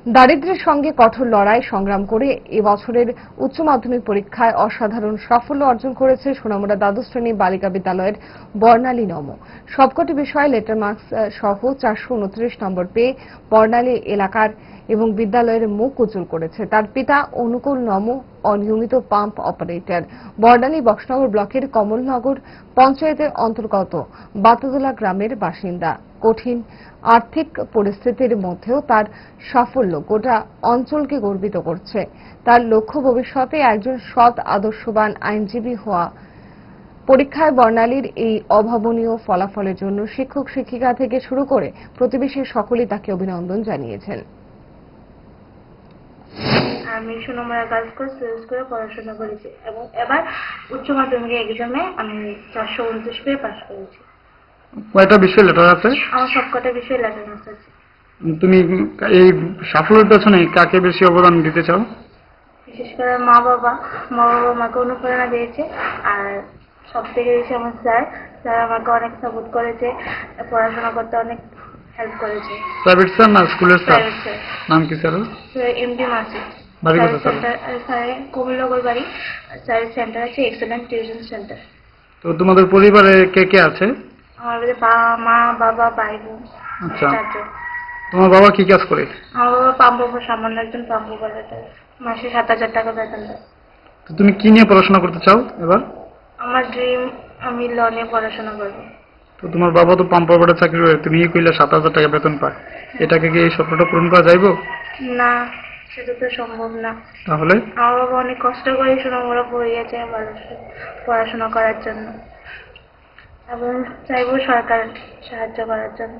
দারিদ্র্যের সঙ্গে কঠোর লড়াই সংগ্রাম করে এবছরের উচ্চ মাধ্যমিক পরীক্ষায় অসাধারণ সাফল্য অর্জন করেছে সোনামুড়া দ্বাদশ শ্রেণী বালিকা বিদ্যালয়ের বর্ণালী নম। সবকটি বিষয়ে লেটার মার্কস সহ 429 নম্বর পেয়ে বর্ণালী এলাকার এবং বিদ্যালয়ের মুখ উজ্জ্বল করেছে তার পিতা অনুকূল নম, অনিয়মিত পাম্প অপারেটর। বর্ণালী বক্সনগর ব্লকের কমলনগর পঞ্চায়েতের অন্তর্গত বাতুদোলা গ্রামের বাসিন্দা। কঠিন আর্থিক পরিস্থিতির মধ্যেও তার সাফল্য গোটা অঞ্চলকে গর্বিত করছে। তার লক্ষ্য ভবিষ্যতে একজন সৎ আদর্শবান আইনজীবী হওয়া। পরীক্ষায় বর্ণালীর এই অভাবনীয় ফলাফলের জন্য শিক্ষক শিক্ষিকা থেকে শুরু করে প্রতিবেশী সকলেই তাকে অভিনন্দন জানিয়েছেন। আমি সোনামুড়া গার্লস স্কুলে পড়াশোনা করেছি এবং এবার উচ্চ মাধ্যমিক এক্সামে আমি 429 পেয়ে পাস করেছি। কয়টা বিষয় লেটার আছে? আমার সবকটা বিষয় লেটার আছে। তুমি এই সাফল্যের পেছনে কাকে বেশি অবদান দিতে চাও? বিশেষ করে মা বাবা আমাকে অনুপ্রেরণা দিয়েছে, আর সব থেকে বেশি আমার স্যার আমাকে অনেক সাপোর্ট করেছে, পড়াশোনা করতে অনেক হেল্প করেছে। প্রাইভেট স্যার না স্কুলের স্যার? Private sir. নাম কি স্যার? এমডি মাসুদ। বাড়ি কোথায় স্যার? স্যারের কুমিল্লাগর বাড়ি। স্যারের সেন্টার আছে এক্সেলেন্ট টিউশন সেন্টার। তো তোমাদের পরিবারে কে কে আছে? আমার মা বাবা ভাই বোন। আচ্ছা, তোমার বাবা কি কাজ করে? আমার বাবা পাম্প সামান্য একজন পাম্প অপারেটর, মাসে 7,000 টাকা বেতন দেয়। তো তুমি কি নিয়ে পড়াশোনা করতে চাও এবার? আমার ড্রিম আমি ল নিয়ে পড়াশোনা করবো। তো তোমার বাবা তো পাম্প অপারেটর চাকরি করে, তুমি কইলে 7,000 টাকা বেতন পায়, এটাকে কি এই স্বপ্নটা পূরণ করা যাইব? না, সেটা তো সম্ভব না। তাহলে আমার বাবা অনেক কষ্ট করে সোনামুড়া পড়িয়েছে পড়াশোনা করার জন্য এবং চাইবো সরকার সাহায্য করার জন্য।